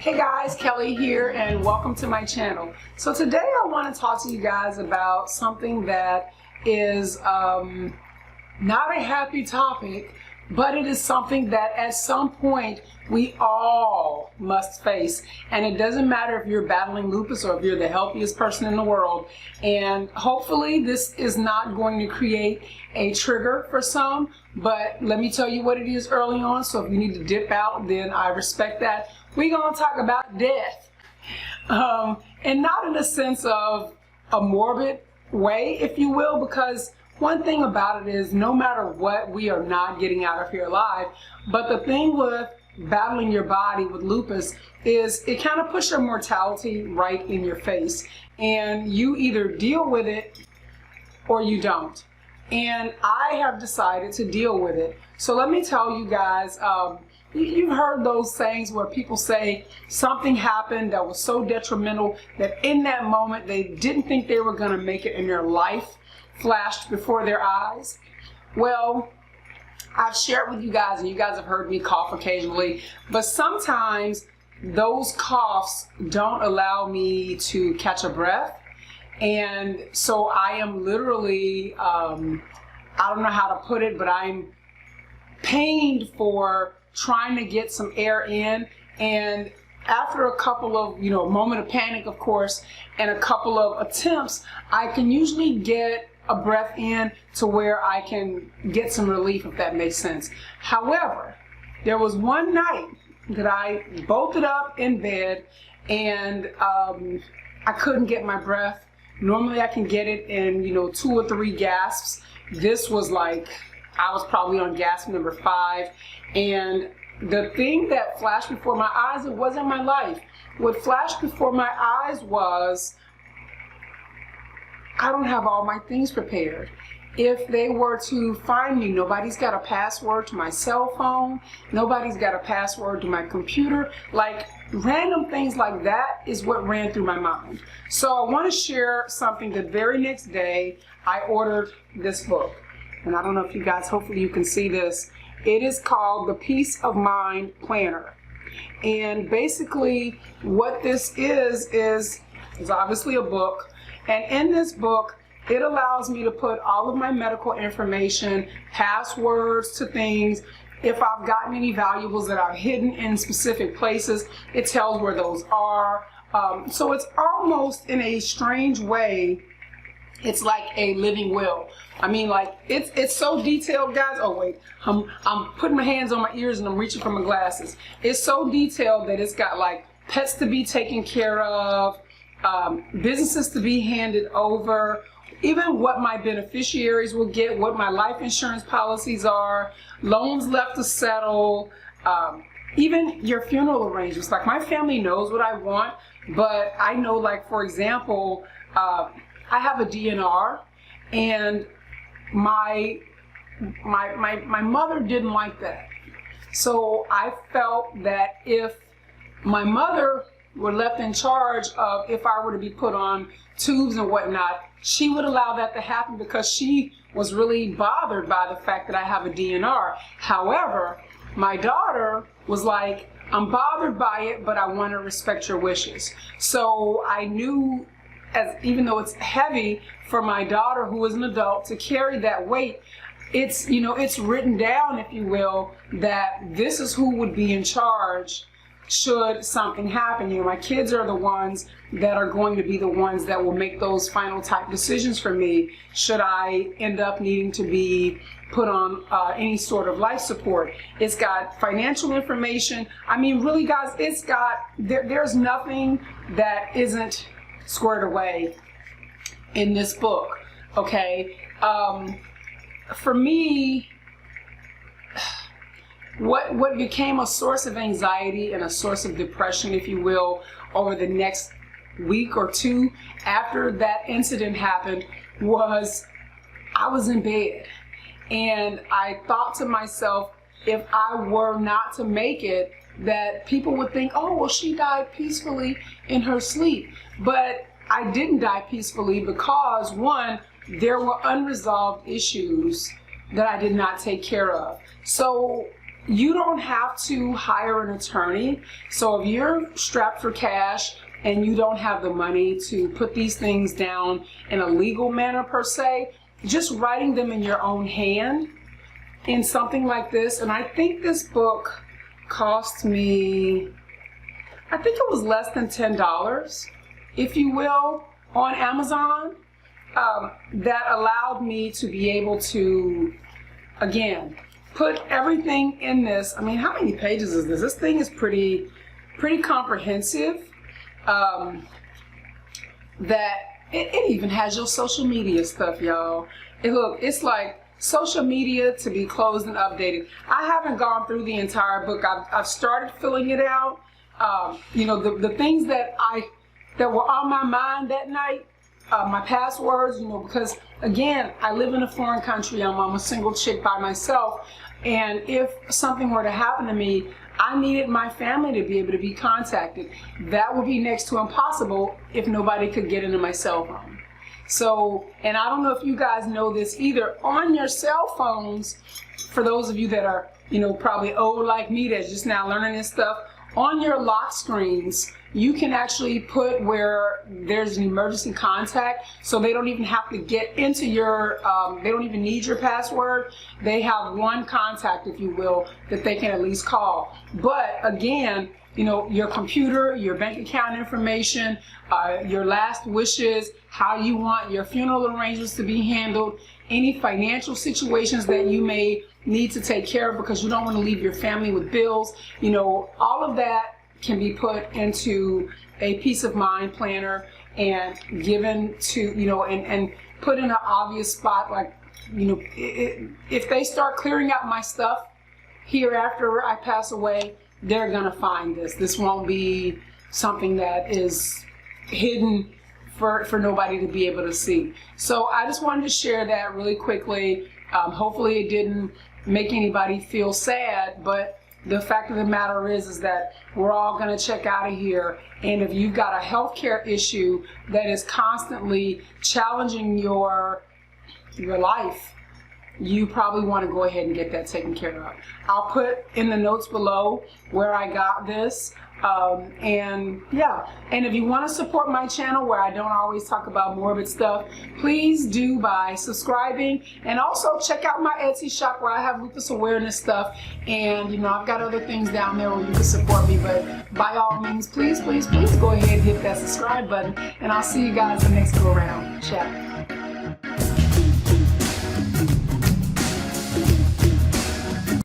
Hey guys, Kelly here and welcome to my channel. So today I want to talk to you guys about something that is not a happy topic, but it is something that at some point we all must face. And it doesn't matter if you're battling lupus or if you're the healthiest person in the world. And hopefully this is not going to create a trigger for some, but let me tell you what it is early on. So if you need to dip out, then I respect that. We're going to talk about death. And not in the sense of a morbid way, if you will, because one thing about it is no matter what, we are not getting out of here alive. But the thing with battling your body with lupus is it kind of puts your mortality right in your face. And you either deal with it or you don't. And I have decided to deal with it. So let me tell you guys, you've heard those sayings where people say something happened that was so detrimental that in that moment they didn't think they were going to make it and their life flashed before their eyes. Well, I've shared with you guys, and you guys have heard me cough occasionally, but sometimes those coughs don't allow me to catch a breath. And so I am literally, I don't know how to put it, but I'm pained for trying to get some air in. And after a couple of, a moment of panic, of course, and a couple of attempts, I can usually get a breath in to where I can get some relief, if that makes sense. However, there was one night that I bolted up in bed and I couldn't get my breath. Normally I can get it in, 2 or 3 gasps. This was like, I was probably on gasp number 5. And the thing that flashed before my eyes, it wasn't my life. What flashed before my eyes was, I don't have all my things prepared. If they were to find me, nobody's got a password to my cell phone. Nobody's got a password to my computer. Like random things like that is what ran through my mind. So I want to share something. The very next day, I ordered this book. And I don't know if you guys, hopefully you can see this. It is called The Peace of Mind Planner. And basically what this is obviously a book. And in this book, it allows me to put all of my medical information, passwords to things. If I've gotten any valuables that I've hidden in specific places, it tells where those are. So it's almost in a strange way, it's like a living will. I mean, like it's so detailed, guys. Oh wait, I'm putting my hands on my ears and I'm reaching for my glasses. It's so detailed that it's got like pets to be taken care of, businesses to be handed over, even what my beneficiaries will get, what my life insurance policies are, loans left to settle, even your funeral arrangements. Like my family knows what I want, but I know, like for example, I have a DNR, and my mother didn't like that. So I felt that if my mother were left in charge of if I were to be put on tubes and whatnot, she would allow that to happen because she was really bothered by the fact that I have a DNR. However, my daughter was like, I'm bothered by it, but I want to respect your wishes. So I knew, even though it's heavy for my daughter, who is an adult, to carry that weight, it's, it's written down, if you will, that this is who would be in charge should something happen. My kids are the ones that are going to be the ones that will make those final type decisions for me should I end up needing to be put on any sort of life support. It's got financial information. I mean, really guys, it's got, there's nothing that isn't squared away in this book, okay? For me, what became a source of anxiety and a source of depression, if you will, over the next week or 2 after that incident happened was I was in bed and I thought to myself, if I were not to make it, that people would think, oh, well, she died peacefully in her sleep. But I didn't die peacefully because, one, there were unresolved issues that I did not take care of. So you don't have to hire an attorney. So if you're strapped for cash and you don't have the money to put these things down in a legal manner per se, just writing them in your own hand in something like this. And I think this book cost me, I think it was less than $10, if you will, on Amazon. That allowed me to be able to, again, put everything in this. I mean, how many pages is this? This thing is pretty comprehensive. That it even has your social media stuff, y'all. Look, it's like social media to be closed and updated. I haven't gone through the entire book. I've started filling it out. You know, the things that were on my mind that night, my passwords, you know, because again, I live in a foreign country. I'm a single chick by myself. And if something were to happen to me, I needed my family to be able to be contacted. That would be next to impossible if nobody could get into my cell phone. So, and I don't know if you guys know this either, on your cell phones, for those of you that are, you know, probably old like me that's just now learning this stuff, on your lock screens, you can actually put where there's an emergency contact, so they don't even have to get into your, they don't even need your password. They have one contact, if you will, that they can at least call. But again, you know, your computer, your bank account information, your last wishes, how you want your funeral arrangements to be handled, any financial situations that you may need to take care of because you don't want to leave your family with bills, you know, all of that can be put into a peace of mind planner and given to, you know, and put in an obvious spot. Like, you know, if they start clearing out my stuff here after I pass away, they're gonna find this. This won't be something that is hidden for nobody to be able to see. So I just wanted to share that really quickly. Hopefully it didn't make anybody feel sad, but the fact of the matter is that we're all going to check out of here. And if you've got a healthcare issue that is constantly challenging your life, you probably want to go ahead and get that taken care of. I'll put in the notes below where I got this. And yeah, and if you want to support my channel where I don't always talk about morbid stuff, please do by subscribing, and also check out my Etsy shop where I have lupus awareness stuff, and you know, I've got other things down there where you can support me. But by all means, please go ahead and hit that subscribe button, and I'll see you guys the next go around. Ciao.